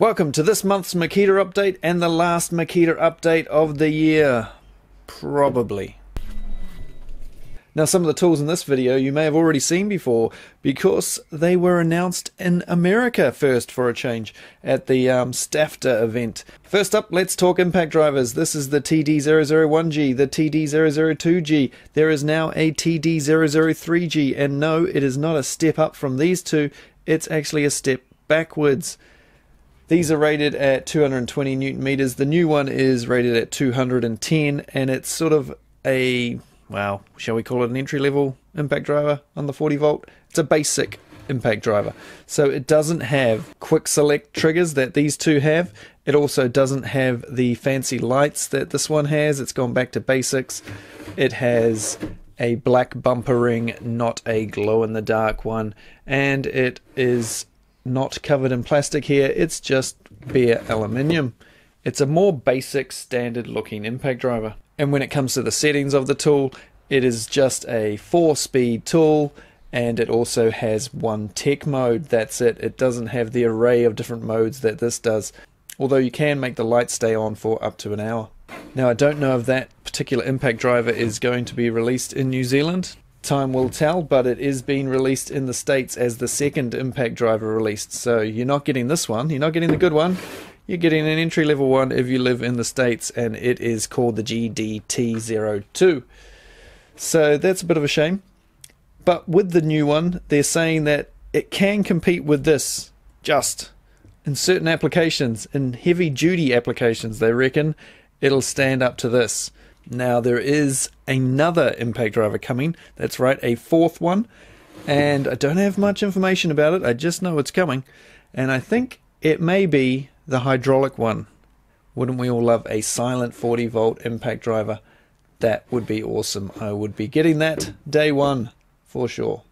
Welcome to this month's Makita update and the last Makita update of the year. Probably. Now some of the tools in this video you may have already seen before because they were announced in America first for a change at the STAFTA event. First up, let's talk impact drivers. This is the TD001G, the TD002G. There is now a TD003G, and no, it is not a step up from these two, it's actually a step backwards. These are rated at 220 Newton meters. The new one is rated at 210, and it's sort of a, well, shall we call it an entry-level impact driver on the 40 volt? It's a basic impact driver. So it doesn't have quick select triggers that these two have. It also doesn't have the fancy lights that this one has. It's gone back to basics. It has a black bumper ring, not a glow-in-the-dark one, and it is not covered in plastic here, it's just bare aluminium. It's a more basic standard looking impact driver. And when it comes to the settings of the tool, it is just a 4-speed tool, and it also has one tech mode. That's it. It doesn't have the array of different modes that this does, although you can make the light stay on for up to an hour. Now I don't know if that particular impact driver is going to be released in New Zealand. Time will tell, but it is being released in the States as the second impact driver released. So you're not getting this one, you're not getting the good one, you're getting an entry level one if you live in the States, and it is called the GDT02. So that's a bit of a shame. But with the new one, they're saying that it can compete with this just in certain applications, in heavy duty applications. They reckon it'll stand up to this. Now there is another impact driver coming, that's right, a fourth one, and I don't have much information about it, I just know it's coming, and I think it may be the hydraulic one. Wouldn't we all love a silent 40 volt impact driver? That would be awesome. I would be getting that day one for sure.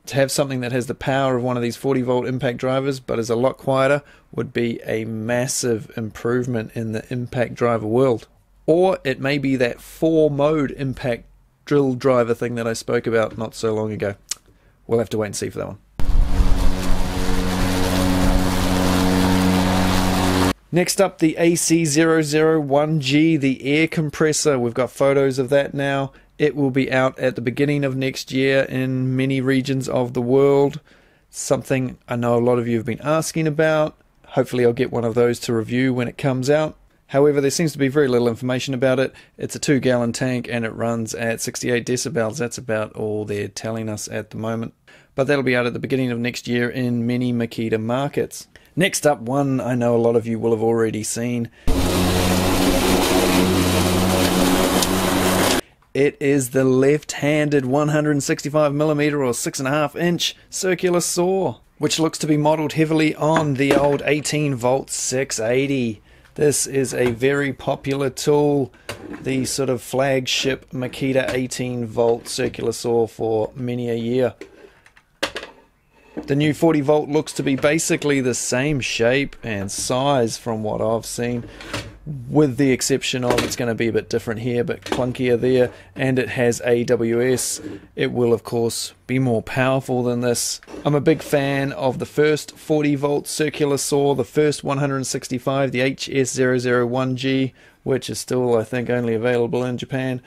To have something that has the power of one of these 40 volt impact drivers but is a lot quieter would be a massive improvement in the impact driver world. Or it may be that 4-mode impact drill driver thing that I spoke about not so long ago. We'll have to wait and see for that one. Next up, the AC001G, the air compressor. We've got photos of that now. It will be out at the beginning of next year in many regions of the world. Something I know a lot of you have been asking about. Hopefully I'll get one of those to review when it comes out. However, there seems to be very little information about it. It's a 2-gallon tank and it runs at 68 decibels. That's about all they're telling us at the moment. But that'll be out at the beginning of next year in many Makita markets. Next up, one I know a lot of you will have already seen. It is the left-handed 165mm or 6.5 inch circular saw, which looks to be modeled heavily on the old 18 volt 680. This is a very popular tool, the sort of flagship Makita 18 volt circular saw for many a year. The new 40 volt looks to be basically the same shape and size from what I've seen, with the exception of it's going to be a bit different here, but clunkier there, and it has AWS. It will of course be more powerful than this. I'm a big fan of the first 40 volt circular saw, the first 165, the HS001G, which is still I think only available in Japan.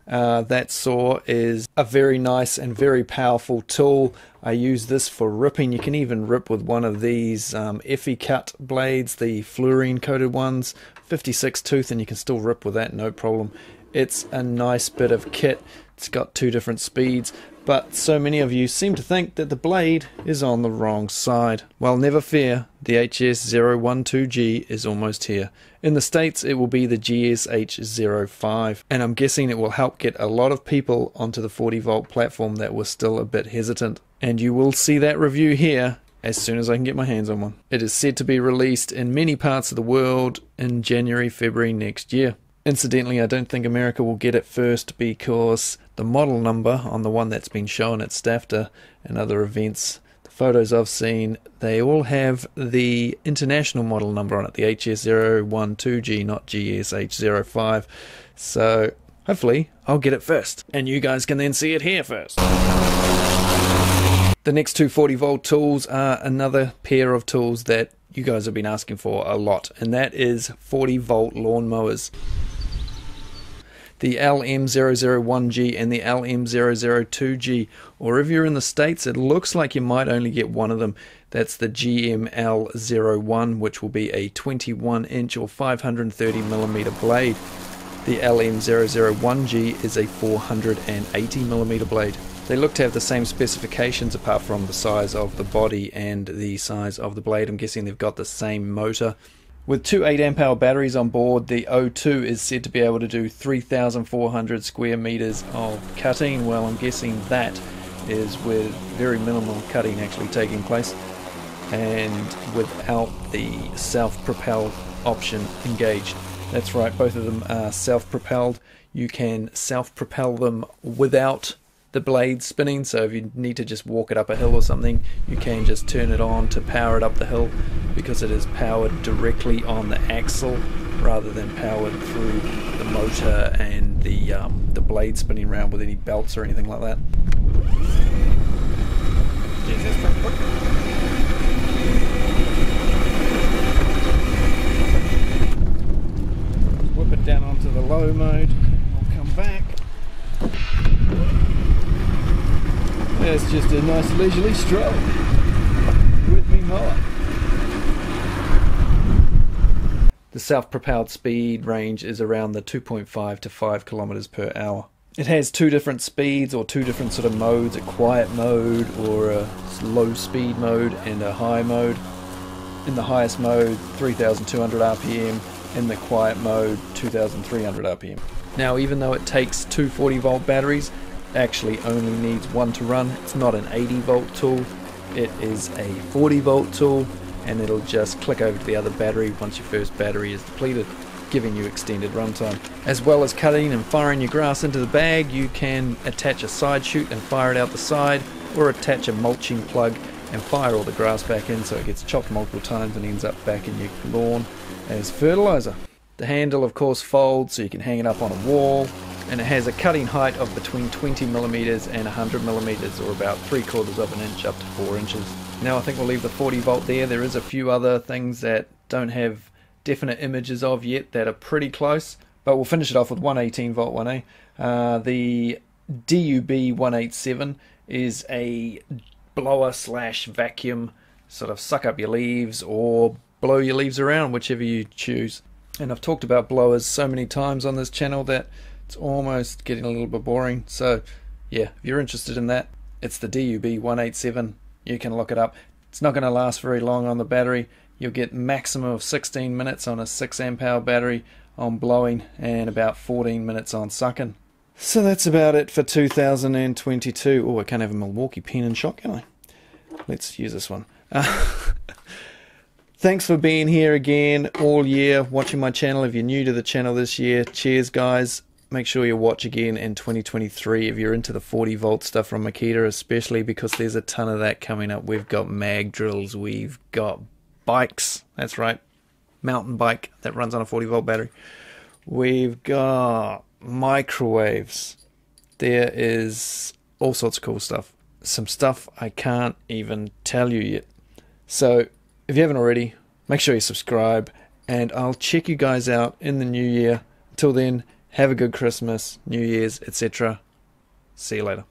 That saw is a very nice and very powerful tool. I use this for ripping. You can even rip with one of these Effie cut blades, the fluorine coated ones, 56 tooth, and you can still rip with that no problem. It's a nice bit of kit. It's got 2 different speeds, but so many of you seem to think that the blade is on the wrong side. Well, never fear, the HS012G is almost here. In the States it will be the GSH05, and I'm guessing it will help get a lot of people onto the 40 volt platform that were still a bit hesitant. And you will see that review here as soon as I can get my hands on one. It is said to be released in many parts of the world in January, February next year. Incidentally, I don't think America will get it first because the model number on the one that's been shown at STAFTA and other events, the photos I've seen, they all have the international model number on it, the HS012G, not GSH05. So hopefully I'll get it first, and you guys can then see it here first. The next two 40 volt tools are another pair of tools that you guys have been asking for a lot, and that is 40 volt lawnmowers. The LM001G and the LM002G, or if you're in the States, it looks like you might only get one of them. That's the GML01, which will be a 21 inch or 530 millimeter blade. The LM001G is a 480 millimeter blade. They look to have the same specifications apart from the size of the body and the size of the blade. I'm guessing they've got the same motor. With two 8 amp hour batteries on board, the O2 is said to be able to do 3,400 square meters of cutting. Well, I'm guessing that is with very minimal cutting actually taking place and without the self-propelled option engaged. That's right, both of them are self-propelled. You can self-propel them without the blade spinning, so if you need to just walk it up a hill or something, you can just turn it on to power it up the hill, because it is powered directly on the axle rather than powered through the motor and the blade spinning around with any belts or anything like that. Jeez, that's pretty quick. Whip it down onto the low mode, I'll come back. That's just a nice leisurely stroll with me mower. The self-propelled speed range is around the 2.5 to 5 kilometers per hour. It has two different speeds, or two different sort of modes, a quiet mode or a low speed mode and a high mode. In the highest mode, 3,200 RPM, in the quiet mode, 2,300 RPM. Now, even though it takes two 40 volt batteries, actually only needs one to run. It's not an 80 volt tool, it is a 40 volt tool, and it'll just click over to the other battery once your first battery is depleted, giving you extended runtime. As well as cutting and firing your grass into the bag, you can attach a side chute and fire it out the side, or attach a mulching plug and fire all the grass back in so it gets chopped multiple times and ends up back in your lawn as fertilizer. The handle of course folds so you can hang it up on a wall, and it has a cutting height of between 20 millimeters and 100 millimeters, or about 3/4 of an inch up to 4 inches. Now I think we'll leave the 40 volt there. There is a few other things that don't have definite images of yet that are pretty close, but we'll finish it off with 118 volt one. The DUB 187 is a blower slash vacuum, sort of suck up your leaves or blow your leaves around, whichever you choose. And I've talked about blowers so many times on this channel that it's almost getting a little bit boring. So yeah, if you're interested in that, it's the DUB 187. You can look it up. It's not going to last very long on the battery. You'll get maximum of 16 minutes on a 6 amp hour battery on blowing and about 14 minutes on sucking. So that's about it for 2022. Oh, I can't have a Milwaukee pen and shot, can I? Let's use this one. Thanks for being here again all year, watching my channel. If you're new to the channel this year, cheers guys. Make sure you watch again in 2023 if you're into the 40 volt stuff from Makita, especially because there's a ton of that coming up. We've got mag drills, we've got bikes, that's right, mountain bike that runs on a 40 volt battery. We've got microwaves. There is all sorts of cool stuff. Some stuff I can't even tell you yet. So if you haven't already, make sure you subscribe, and I'll check you guys out in the new year. Until then, have a good Christmas, New Year's, etc. See you later.